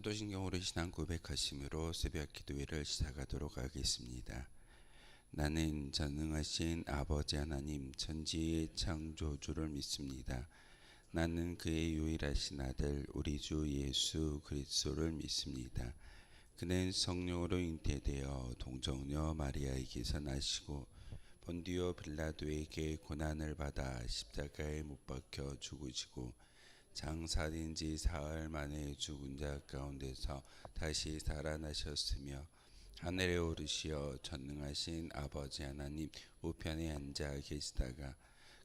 사도신경 오래 신앙 고백하심으로 새벽 기도회를 시작하도록 하겠습니다. 나는 전능하신 아버지 하나님 천지의 창조주를 믿습니다. 나는 그의 유일하신 아들 우리 주 예수 그리스도를 믿습니다. 그는 성령으로 잉태되어 동정녀 마리아에게서 나시고 본디오 빌라도에게 고난을 받아 십자가에 못 박혀 죽으시고 장사된 지 사흘 만에 죽은 자 가운데서 다시 살아나셨으며 하늘에 오르시어 전능하신 아버지 하나님 우편에 앉아 계시다가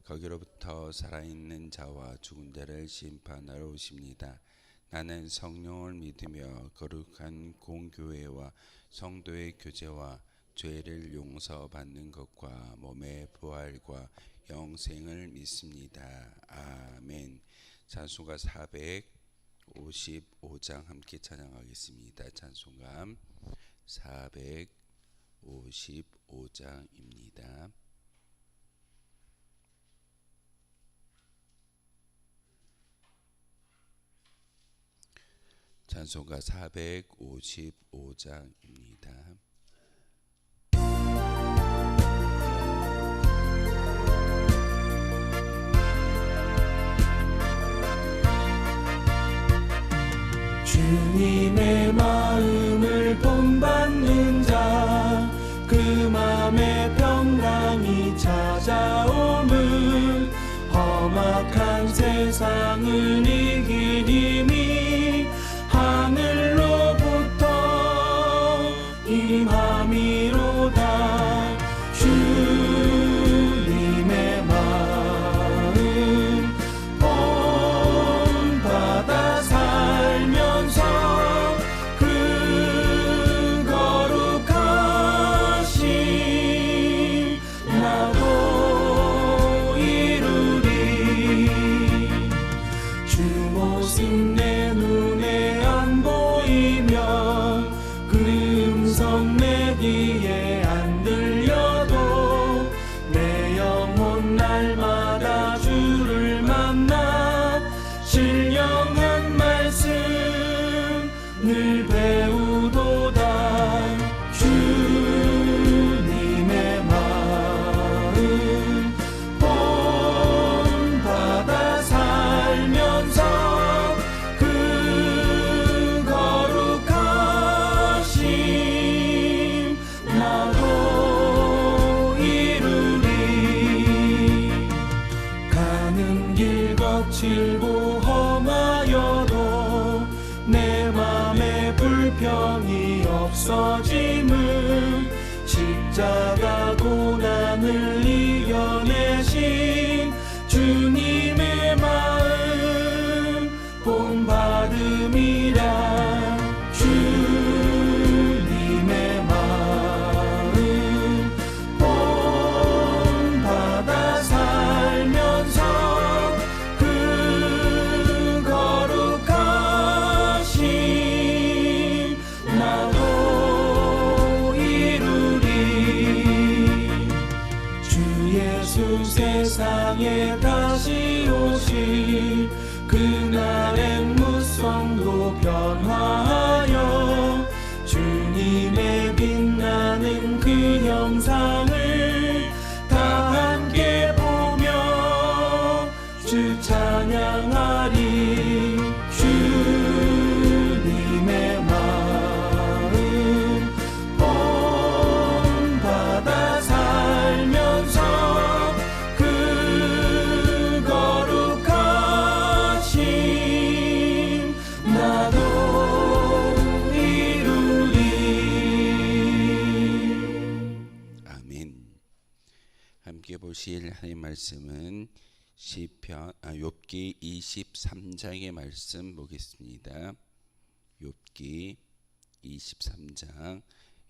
거기로부터 살아있는 자와 죽은 자를 심판하러 오십니다. 나는 성령을 믿으며 거룩한 공교회와 성도의 교제와 죄를 용서받는 것과 몸의 부활과 영생을 믿습니다. 아멘. 찬송가 455장 함께 찬양하겠습니다. 찬송가 455장입니다. 찬송가 455장입니다. 주님의 마음을 본받는 자, 그 맘에 평강이 찾아옴은 험악한 세상을 이긴 힘이 하늘로부터 임함이로다. 주님의 마음 본받아 살면서 그 거룩하심 나도 이루리. 주 모습 내 눈에 안 보이면 그 음성 내 귀에 안 들려도 내 영혼 날마다 주를 만나 신령한 말씀 늘 배우도다. 주님의 마음 본받아 살면서 그 거룩하심 나도 이루리. 가는 길 거칠고 험하여도 내 맘에 불평이 없어짐은 십자가 고난을 이겨내신 주님의 마음 본받음이라. 주님의 마음 본받아 살면서 그 거룩하심 나도 이루리. 주 예수 세상에 다시 오실 그날엔 무성도 변화하여 주님의 빛나는 그 형상을 다 함께 보며 주 찬양하리. 주님의 마음 본받아 살면서 그 거룩하심 나도 이루리. 아멘. 함께 보실 하나님 말씀은 욥기 23장의 말씀 보겠습니다. 욥기 23장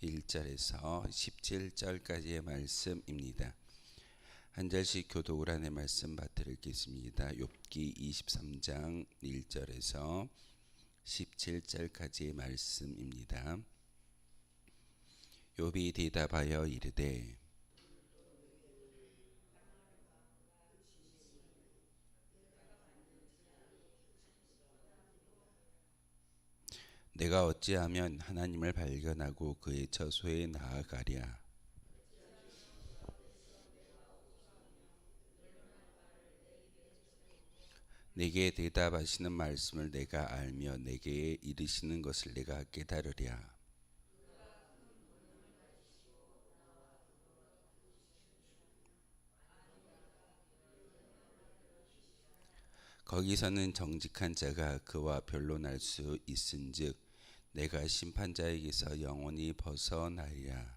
1절에서 17절까지의 말씀입니다. 한 절씩 교독을 하는 말씀 받들어 읽겠습니다. 욥기 23장 1절에서 17절까지의 말씀입니다. 욥이 대답하여 이르되 내가 어찌하면 하나님을 발견하고 그의 처소에 나아가랴. 내게 대답하시는 말씀을 내가 알며 내게 이르시는 것을 내가 깨달으랴. 거기서는 정직한 자가 그와 변론할 수 있은즉 내가 심판자에게서 영원히 벗어나리라.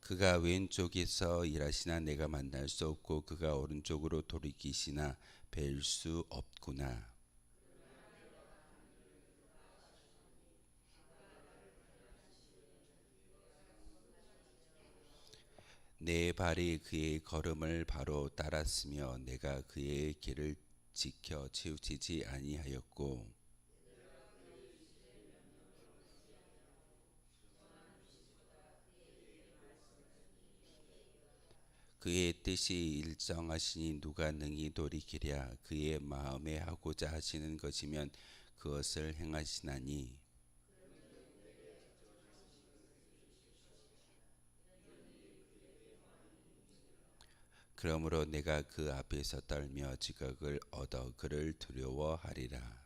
그가 왼쪽에서 일하시나 내가 만날 수 없고 그가 오른쪽으로 돌이키시나 뵐 수 없구나. 내 발이 그의 걸음을 바로 따랐으며 내가 그의 길을 지켜 치우치지 아니하였고 그의 뜻이 일정하시니 누가 능히 돌이키랴. 그의 마음에 하고자 하시는 것이면 그것을 행하시나니 그러므로 내가 그 앞에서 떨며 지각을 얻어 그를 두려워하리라.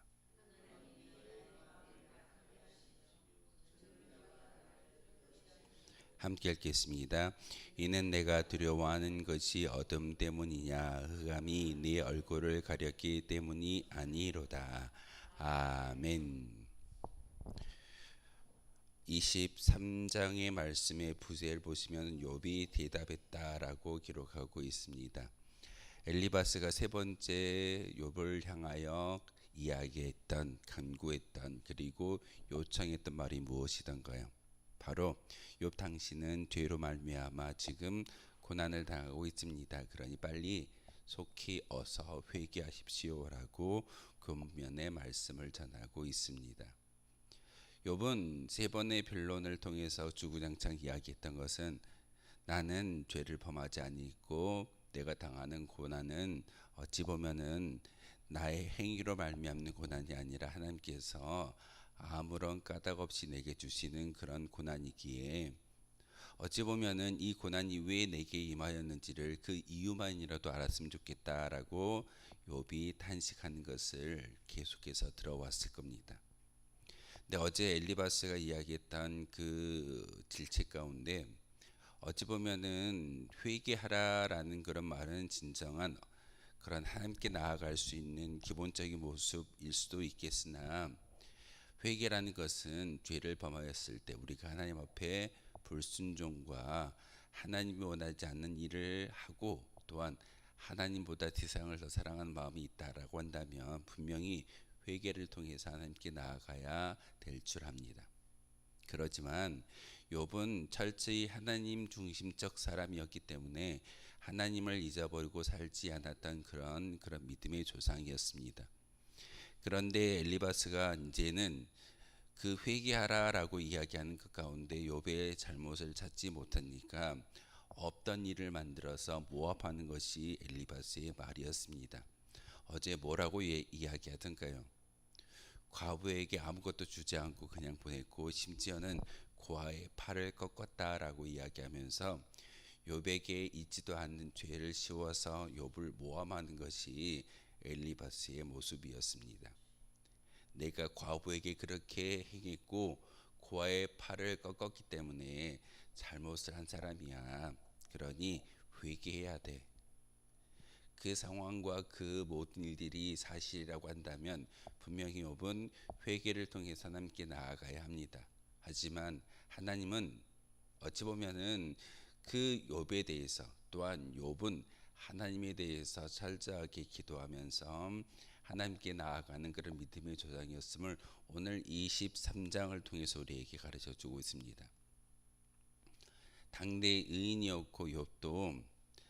함께 읽겠습니다. 이는 내가 두려워하는 것이 어둠 때문이냐 흑암이 네 얼굴을 가렸기 때문이 아니로다. 아멘. 23장의 말씀의 부제를 보시면 욥이 대답했다라고 기록하고 있습니다. 엘리바스가 세 번째 욥을 향하여 이야기했던, 간구했던, 그리고 요청했던 말이 무엇이던가요? 바로 욥 당신은 죄로 말미암아 지금 고난을 당하고 있습니다. 그러니 빨리 속히 어서 회개하십시오라고 권면의 말씀을 전하고 있습니다. 욥은 세 번의 변론을 통해서 주구장창 이야기했던 것은 나는 죄를 범하지 않고 내가 당하는 고난은 어찌 보면은 나의 행위로 말미암는 고난이 아니라 하나님께서 아무런 까닭 없이 내게 주시는 그런 고난이기에 어찌 보면은 이 고난이 왜 내게 임하였는지를 그 이유만이라도 알았으면 좋겠다라고 욥이 탄식하는 것을 계속해서 들어왔을 겁니다. 근데 어제 엘리바스가 이야기했던 그 질책 가운데 어찌 보면은 회개하라라는 그런 말은 진정한 그런 하나님께 나아갈 수 있는 기본적인 모습일 수도 있겠으나 회개라는 것은 죄를 범하였을 때 우리가 하나님 앞에 불순종과 하나님이 원하지 않는 일을 하고 또한 하나님보다 세상을 더 사랑하는 마음이 있다라고 한다면 분명히 회개를 통해서 하나님께 나아가야 될 줄 압니다. 그렇지만 욥은 철저히 하나님 중심적 사람이었기 때문에 하나님을 잊어버리고 살지 않았던 그런 믿음의 조상이었습니다. 그런데 엘리바스가 이제는 그 회개하라라고 이야기하는 그 가운데 욥의 잘못을 찾지 못하니까 없던 일을 만들어서 모압하는 것이 엘리바스의 말이었습니다. 어제 뭐라고 이야기하던가요? 과부에게 아무것도 주지 않고 그냥 보냈고 심지어는 고아의 팔을 꺾었다라고 이야기하면서 욥에게 있지도 않는 죄를 씌워서 욥을 모함하는 것이 엘리바스의 모습이었습니다. 내가 과부에게 그렇게 행했고 고아의 팔을 꺾었기 때문에 잘못을 한 사람이야. 그러니 회개해야 돼. 그 상황과 그 모든 일들이 사실이라고 한다면 분명히 욥은 회개를 통해서 하나님께 나아가야 합니다. 하지만 하나님은 어찌 보면은 그 욥에 대해서 또한 욥은 하나님에 대해서 철저하게 기도하면서 하나님께 나아가는 그런 믿음의 조상이었음을 오늘 23장을 통해서 우리에게 가르쳐 주고 있습니다. 당대 의인이었고 욥도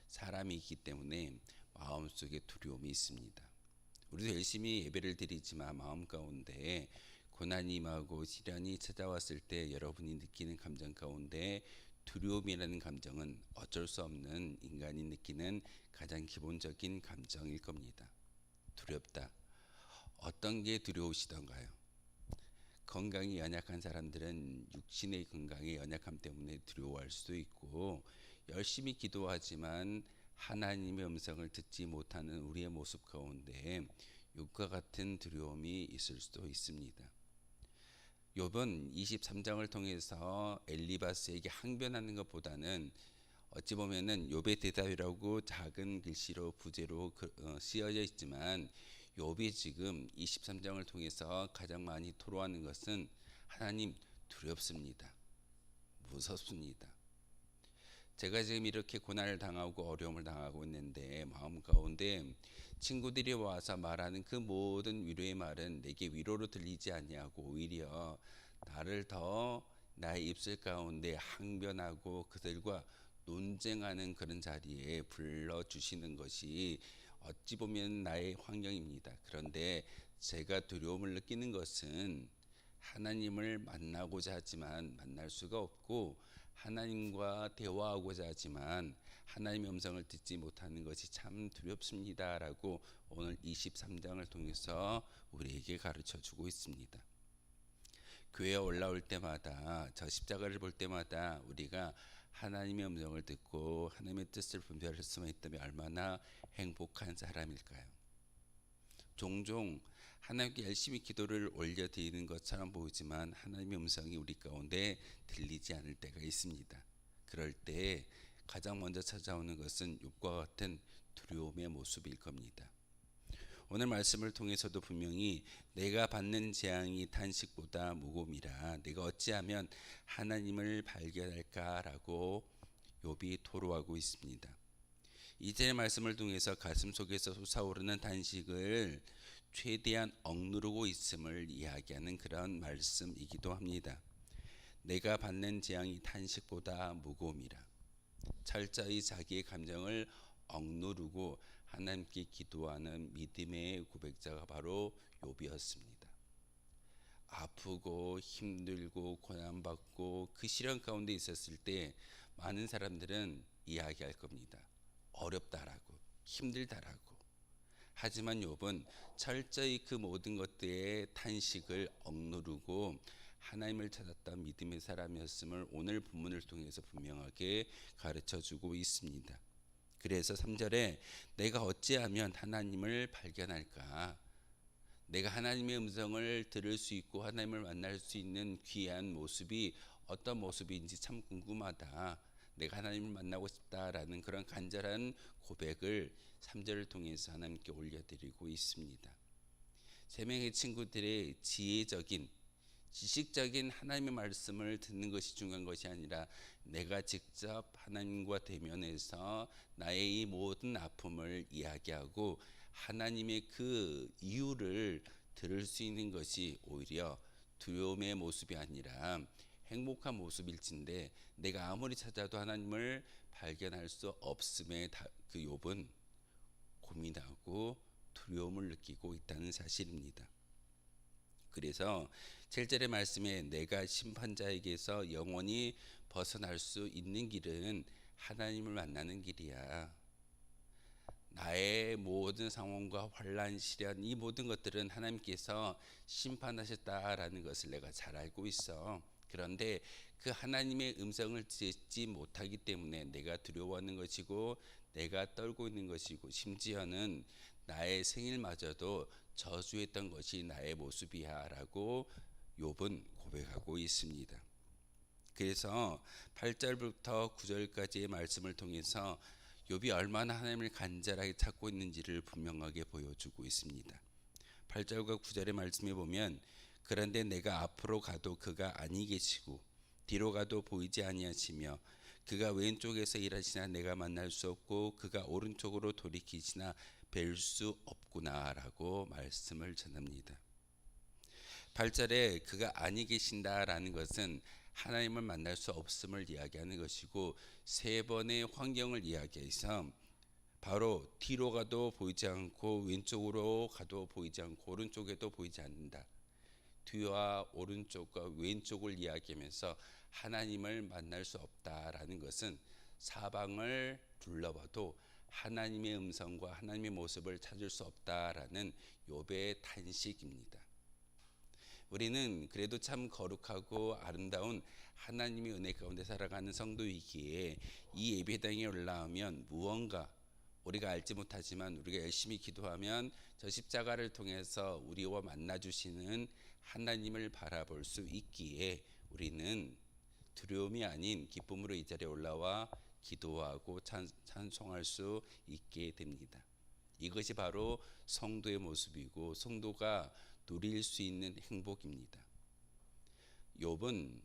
사람이기 때문에 마음속에 두려움이 있습니다. 우리도 열심히 예배를 드리지만 마음 가운데 고난이 임하고 시련이 찾아왔을 때 여러분이 느끼는 감정 가운데 두려움이라는 감정은 어쩔 수 없는 인간이 느끼는 가장 기본적인 감정일 겁니다. 두렵다. 어떤 게 두려우시던가요? 건강이 연약한 사람들은 육신의 건강의 연약함 때문에 두려워할 수도 있고, 열심히 기도하지만 하나님의 음성을 듣지 못하는 우리의 모습 가운데 욕과 같은 두려움이 있을 수도 있습니다. 욥은 23장을 통해서 엘리바스에게 항변하는 것보다는 어찌 보면은 욥의 대답이라고 작은 글씨로 부제로 쓰여져 있지만, 욥이 지금 23장을 통해서 가장 많이 토로하는 것은 하나님 두렵습니다. 무섭습니다. 제가 지금 이렇게 고난을 당하고 어려움을 당하고 있는데 마음 가운데 친구들이 와서 말하는 그 모든 위로의 말은 내게 위로로 들리지 아니하고 오히려 나를 더 나의 입술 가운데 항변하고 그들과 논쟁하는 그런 자리에 불러주시는 것이 어찌 보면 나의 환경입니다. 그런데 제가 두려움을 느끼는 것은 하나님을 만나고자 하지만 만날 수가 없고, 하나님과 대화하고자 하지만 하나님의 음성을 듣지 못하는 것이 참 두렵습니다 라고 오늘 23장을 통해서 우리에게 가르쳐 주고 있습니다. 교회에 올라올 때마다, 저 십자가를 볼 때마다 우리가 하나님의 음성을 듣고 하나님의 뜻을 분별할 수만 있다면 얼마나 행복한 사람일까요? 종종 하나님께 열심히 기도를 올려드리는 것처럼 보이지만 하나님의 음성이 우리 가운데 들리지 않을 때가 있습니다. 그럴 때 가장 먼저 찾아오는 것은 욥과 같은 두려움의 모습일 겁니다. 오늘 말씀을 통해서도 분명히 내가 받는 재앙이 탄식보다 무거움이라 내가 어찌하면 하나님을 발견할까라고 욥이 토로하고 있습니다. 이제의 말씀을 통해서 가슴 속에서 솟아오르는 탄식을 최대한 억누르고 있음을 이야기하는 그런 말씀이기도 합니다. 내가 받는 재앙이 탄식보다 무거움이라. 철저히 자기의 감정을 억누르고 하나님께 기도하는 믿음의 고백자가 바로 욥이었습니다. 아프고 힘들고 고난받고 그 시련 가운데 있었을 때 많은 사람들은 이야기할 겁니다. 어렵다라고, 힘들다라고. 하지만 욥은 철저히 그 모든 것들의 탄식을 억누르고 하나님을 찾았던 믿음의 사람이었음을 오늘 본문을 통해서 분명하게 가르쳐주고 있습니다. 그래서 3절에 내가 어찌하면 하나님을 발견할까? 내가 하나님의 음성을 들을 수 있고 하나님을 만날 수 있는 귀한 모습이 어떤 모습인지 참 궁금하다. 내가 하나님을 만나고 싶다라는 그런 간절한 고백을 3절을 통해서 하나님께 올려드리고 있습니다. 세 명의 친구들의 지혜적인 지식적인 하나님의 말씀을 듣는 것이 중요한 것이 아니라 내가 직접 하나님과 대면해서 나의 이 모든 아픔을 이야기하고 하나님의 그 이유를 들을 수 있는 것이 오히려 두려움의 모습이 아니라 행복한 모습일진데, 내가 아무리 찾아도 하나님을 발견할 수 없음에 그 욥은 고민하고 두려움을 느끼고 있다는 사실입니다. 그래서 7절의 말씀에 내가 심판자에게서 영원히 벗어날 수 있는 길은 하나님을 만나는 길이야. 나의 모든 상황과 환난, 시련, 이 모든 것들은 하나님께서 심판하셨다라는 것을 내가 잘 알고 있어. 그런데 그 하나님의 음성을 듣지 못하기 때문에 내가 두려워하는 것이고 내가 떨고 있는 것이고 심지어는 나의 생일마저도 저주했던 것이 나의 모습이야 라고 욥은 고백하고 있습니다. 그래서 8절부터 9절까지의 말씀을 통해서 욥이 얼마나 하나님을 간절하게 찾고 있는지를 분명하게 보여주고 있습니다. 8절과 9절의 말씀에 보면 그런데 내가 앞으로 가도 그가 아니 계시고 뒤로 가도 보이지 아니하시며 그가 왼쪽에서 일하시나 내가 만날 수 없고 그가 오른쪽으로 돌이키시나 뵐 수 없구나 라고 말씀을 전합니다. 8절에 그가 아니 계신다라는 것은 하나님을 만날 수 없음을 이야기하는 것이고, 세 번의 환경을 이야기해서 바로 뒤로 가도 보이지 않고 왼쪽으로 가도 보이지 않고 오른쪽에도 보이지 않는다. 뒤와 오른쪽과 왼쪽을 이야기하면서 하나님을 만날 수 없다라는 것은 사방을 둘러봐도 하나님의 음성과 하나님의 모습을 찾을 수 없다라는 욥의 탄식입니다. 우리는 그래도 참 거룩하고 아름다운 하나님의 은혜 가운데 살아가는 성도이기에 이 예배당에 올라오면 무언가 우리가 알지 못하지만 우리가 열심히 기도하면 저 십자가를 통해서 우리와 만나 주시는 하나님을 바라볼 수 있기에 우리는 두려움이 아닌 기쁨으로 이 자리에 올라와 기도하고 찬송할 수 있게 됩니다. 이것이 바로 성도의 모습이고 성도가 누릴 수 있는 행복입니다. 욥은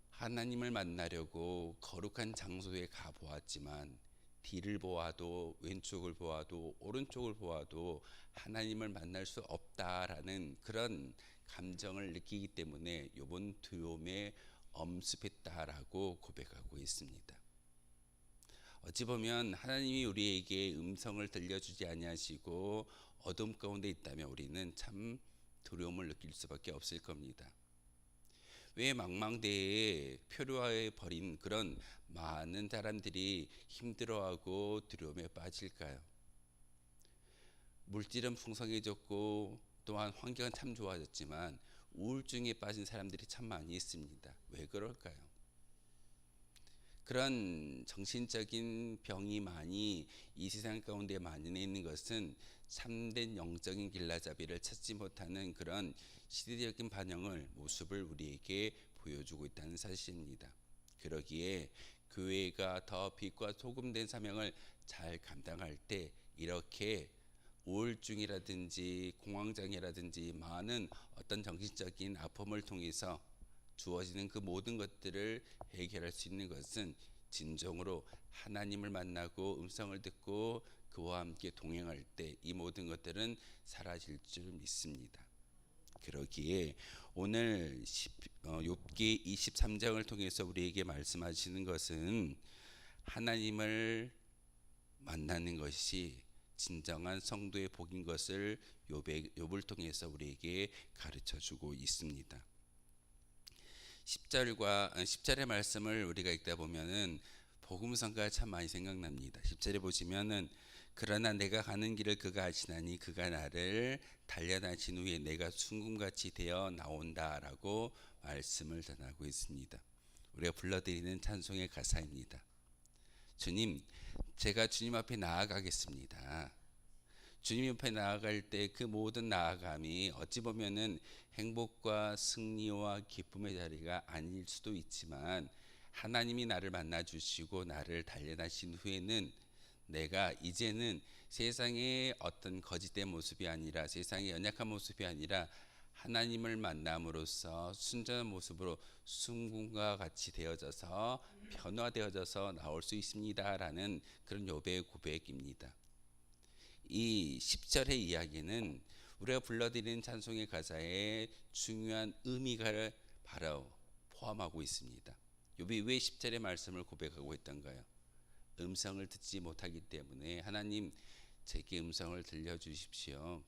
하나님을 만나려고 거룩한 장소에 가 보았지만 뒤를 보아도 왼쪽을 보아도 오른쪽을 보아도 하나님을 만날 수 없다라는 그런 감정을 느끼기 때문에 욥은 두려움에 엄습했다라고 고백하고 있습니다. 어찌 보면 하나님이 우리에게 음성을 들려주지 아니하시고 어둠 가운데 있다면 우리는 참 두려움을 느낄 수밖에 없을 겁니다. 왜 망망대해에 표류해 버린 그런 많은 사람들이 힘들어하고 두려움에 빠질까요? 물질은 풍성해졌고 또한 환경은 참 좋아졌지만 우울증에 빠진 사람들이 참 많이 있습니다. 왜 그럴까요? 그런 정신적인 병이 많이 이 세상 가운데 만연해 있는 것은 참된 영적인 길라잡이를 찾지 못하는 그런 시대적인 반영을 모습을 우리에게 보여주고 있다는 사실입니다. 그러기에 교회가 더 빛과 소금된 사명을 잘 감당할 때 이렇게 우울증이라든지 공황장애라든지 많은 어떤 정신적인 아픔을 통해서 주어지는 그 모든 것들을 해결할 수 있는 것은 진정으로 하나님을 만나고 음성을 듣고 그와 함께 동행할 때 이 모든 것들은 사라질 줄 믿습니다. 그러기에 오늘 욥기 23장을 통해서 우리에게 말씀하시는 것은 하나님을 만나는 것이 진정한 성도의 복인 것을 욥을 통해서 우리에게 가르쳐주고 있습니다. 10절의 말씀을 우리가 읽다 보면은 복음성가가 참 많이 생각납니다. 10절에 보시면은 그러나 내가 가는 길을 그가 아시나니 그가 나를 단련하신 후에 내가 순금같이 되어 나온다라고 말씀을 전하고 있습니다. 우리가 불러드리는 찬송의 가사입니다. 주님, 제가 주님 앞에 나아가겠습니다. 주님 옆에 나아갈 때 그 모든 나아감이 어찌 보면은 행복과 승리와 기쁨의 자리가 아닐 수도 있지만 하나님이 나를 만나 주시고 나를 단련하신 후에는 내가 이제는 세상의 어떤 거짓된 모습이 아니라 세상의 연약한 모습이 아니라 하나님을 만남으로써 순전한 모습으로 순금과 같이 되어져서 변화되어져서 나올 수 있습니다라는 그런 욥의 고백입니다. 이 10절의 이야기는 우리가 불러드리는 찬송의 가사에 중요한 의미가 바로 포함하고 있습니다. 욥이 왜 10절의 말씀을 고백하고 있던가요? 음성을 듣지 못하기 때문에 하나님 제게 음성을 들려주십시오.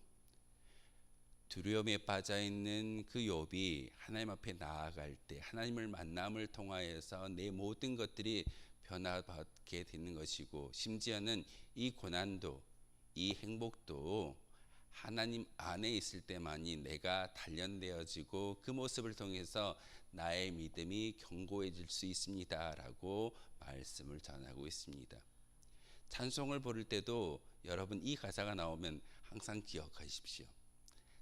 두려움에 빠져있는 그 욥이 하나님 앞에 나아갈 때 하나님을 만남을 통하여서 내 모든 것들이 변화받게 되는 것이고 심지어는 이 고난도 이 행복도 하나님 안에 있을 때만이 내가 단련되어지고 그 모습을 통해서 나의 믿음이 견고해질 수 있습니다 라고 말씀을 전하고 있습니다. 찬송을 부를 때도 여러분 이 가사가 나오면 항상 기억하십시오.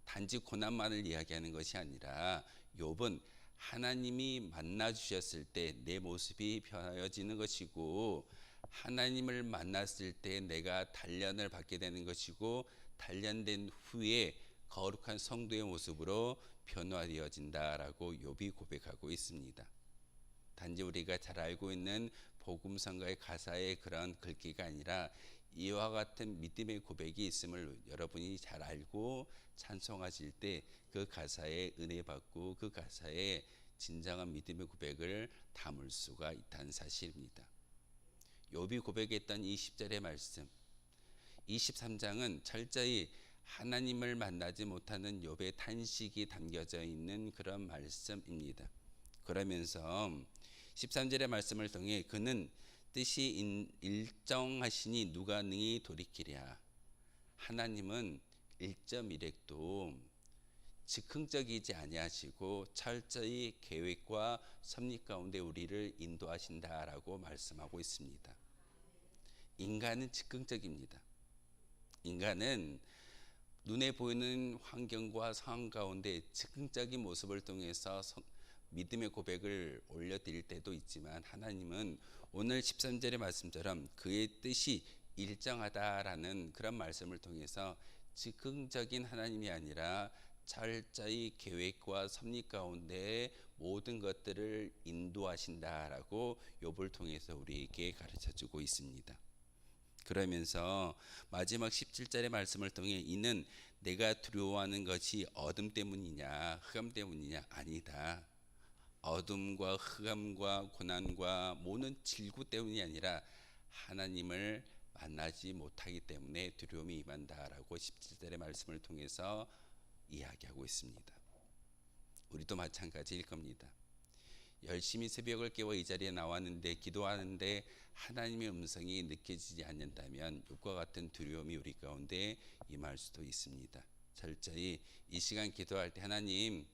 단지 고난만을 이야기하는 것이 아니라 욥은 하나님이 만나 주셨을 때 내 모습이 변화해지는 것이고 하나님을 만났을 때 내가 단련을 받게 되는 것이고 단련된 후에 거룩한 성도의 모습으로 변화되어진다라고 욥이 고백하고 있습니다. 단지 우리가 잘 알고 있는 복음성가의 가사의 그런 글귀가 아니라 이와 같은 믿음의 고백이 있음을 여러분이 잘 알고 찬송하실 때 그 가사에 은혜 받고 그 가사에 진정한 믿음의 고백을 담을 수가 있다는 사실입니다. 욥이 고백했던 이 10절의 말씀 23장은 철저히 하나님을 만나지 못하는 욥의 탄식이 담겨져 있는 그런 말씀입니다. 그러면서 13절의 말씀을 통해 그는 뜻이 일정하시니 누가 능히 돌이키랴. 하나님은 1.1핵도 즉흥적이지 아니하시고 철저히 계획과 섭리 가운데 우리를 인도하신다라고 말씀하고 있습니다. 인간은 즉흥적입니다. 인간은 눈에 보이는 환경과 상황 가운데 즉흥적인 모습을 통해서 믿음의 고백을 올려드릴 때도 있지만, 하나님은 오늘 13절의 말씀처럼 그의 뜻이 일정하다라는 그런 말씀을 통해서 즉흥적인 하나님이 아니라 철저히 계획과 섭리 가운데 모든 것들을 인도하신다라고 욥을 통해서 우리에게 가르쳐주고 있습니다. 그러면서 마지막 17절의 말씀을 통해 이는 내가 두려워하는 것이 어둠 때문이냐 흑암 때문이냐, 아니다. 어둠과 흑암과 고난과 모든 질구 때문이 아니라 하나님을 만나지 못하기 때문에 두려움이 임한다라고 17절의 말씀을 통해서 이야기하고 있습니다. 우리도 마찬가지일 겁니다. 열심히 새벽을 깨워 이 자리에 나왔는데 기도하는데 하나님의 음성이 느껴지지 않는다면 욥과 같은 두려움이 우리 가운데 임할 수도 있습니다. 철저히 이 시간 기도할 때 하나님,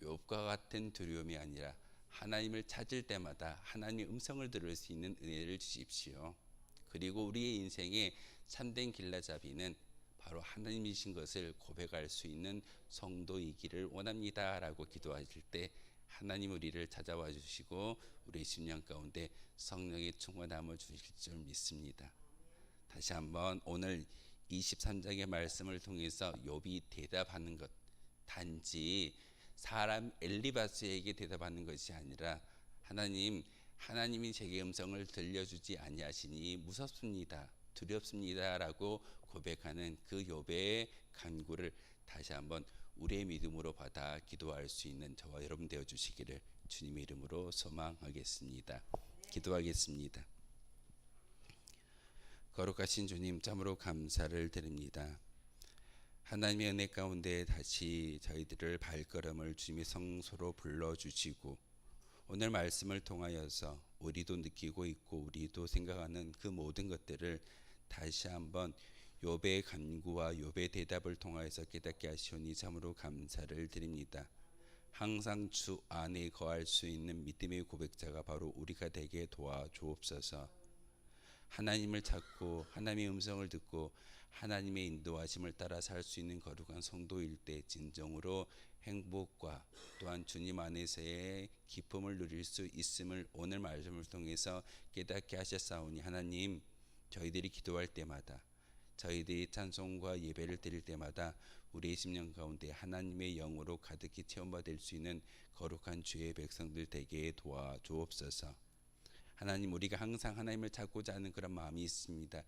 욥과 같은 두려움이 아니라 하나님을 찾을 때마다 하나님의 음성을 들을 수 있는 은혜를 주십시오. 그리고 우리의 인생의 참된 길라잡이는 바로 하나님이신 것을 고백할 수 있는 성도이기를 원합니다라고 기도하실 때 하나님 우리를 찾아와 주시고 우리의 심령 가운데 성령의 충만함을 주실 줄 믿습니다. 다시 한번 오늘 23장의 말씀을 통해서 욥이 대답하는 것, 단지 사람 엘리바스에게 대답하는 것이 아니라 하나님이 제게 음성을 들려주지 아니하시니 무섭습니다, 두렵습니다라고 고백하는 그 욥의 간구를 다시 한번 우리의 믿음으로 받아 기도할 수 있는 저와 여러분 되어 주시기를 주님의 이름으로 소망하겠습니다. 기도하겠습니다. 거룩하신 주님, 참으로 감사를 드립니다. 하나님의 은혜 가운데 다시 저희들을 발걸음을 주님의 성소로 불러주시고 오늘 말씀을 통하여서 우리도 느끼고 있고 우리도 생각하는 그 모든 것들을 다시 한번 욥의 간구와 욥의 대답을 통하여서 깨닫게 하시오니 참으로 감사를 드립니다. 항상 주 안에 거할 수 있는 믿음의 고백자가 바로 우리가 되게 도와주옵소서. 하나님을 찾고 하나님의 음성을 듣고 하나님의 인도하심을 따라 살 수 있는 거룩한 성도일 때 진정으로 행복과 또한 주님 안에서의 기쁨을 누릴 수 있음을 오늘 말씀을 통해서 깨닫게 하셨사오니 하나님, 저희들이 기도할 때마다 저희들이 찬송과 예배를 드릴 때마다 우리의 심령 가운데 하나님의 영으로 가득히 체험받을 수 있는 거룩한 주의 백성들 되게 도와주옵소서. 하나님, 우리가 항상 하나님을 찾고자 하는 그런 마음이 있습니다.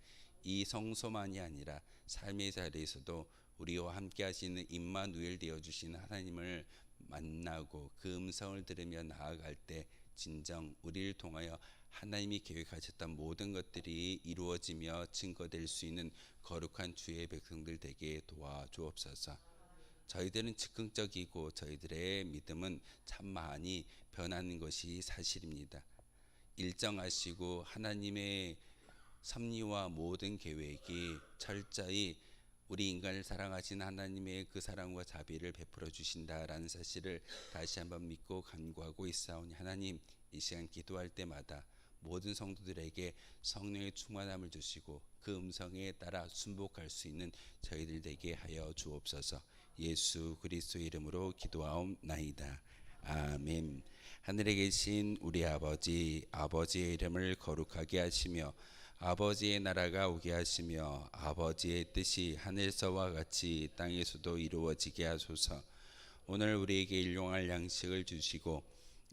이 성소만이 아니라 삶의 자리에서도 우리와 함께 하시는 임마누엘 되어주시는 하나님을 만나고 그 음성을 들으며 나아갈 때 진정 우리를 통하여 하나님이 계획하셨던 모든 것들이 이루어지며 증거될 수 있는 거룩한 주의 백성들 되게 도와주옵소서. 저희들은 즉흥적이고 저희들의 믿음은 참 많이 변하는 것이 사실입니다. 일정하시고 하나님의 섭리와 모든 계획이 철저히 우리 인간을 사랑하시는 하나님의 그 사랑과 자비를 베풀어 주신다라는 사실을 다시 한번 믿고 간구하고 있사오니 하나님, 이 시간 기도할 때마다 모든 성도들에게 성령의 충만함을 주시고 그 음성에 따라 순복할 수 있는 저희들 되게 하여 주옵소서. 예수 그리스도의 이름으로 기도하옵나이다. 아멘. 하늘에 계신 우리 아버지, 아버지의 이름을 거룩하게 하시며 아버지의 나라가 오게 하시며 아버지의 뜻이 하늘에서와 같이 땅에서도 이루어지게 하소서. 오늘 우리에게 일용할 양식을 주시고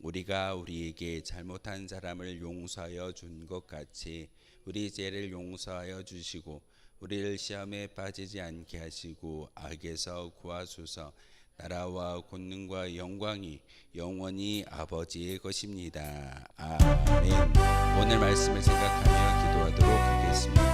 우리가 우리에게 잘못한 사람을 용서하여 준 것 같이 우리 죄를 용서하여 주시고 우리를 시험에 빠지지 않게 하시고 악에서 구하소서. 나라와 권능과 영광이 영원히 아버지의 것입니다. 아멘. 오늘 말씀을 생각하며 기도하도록 하겠습니다.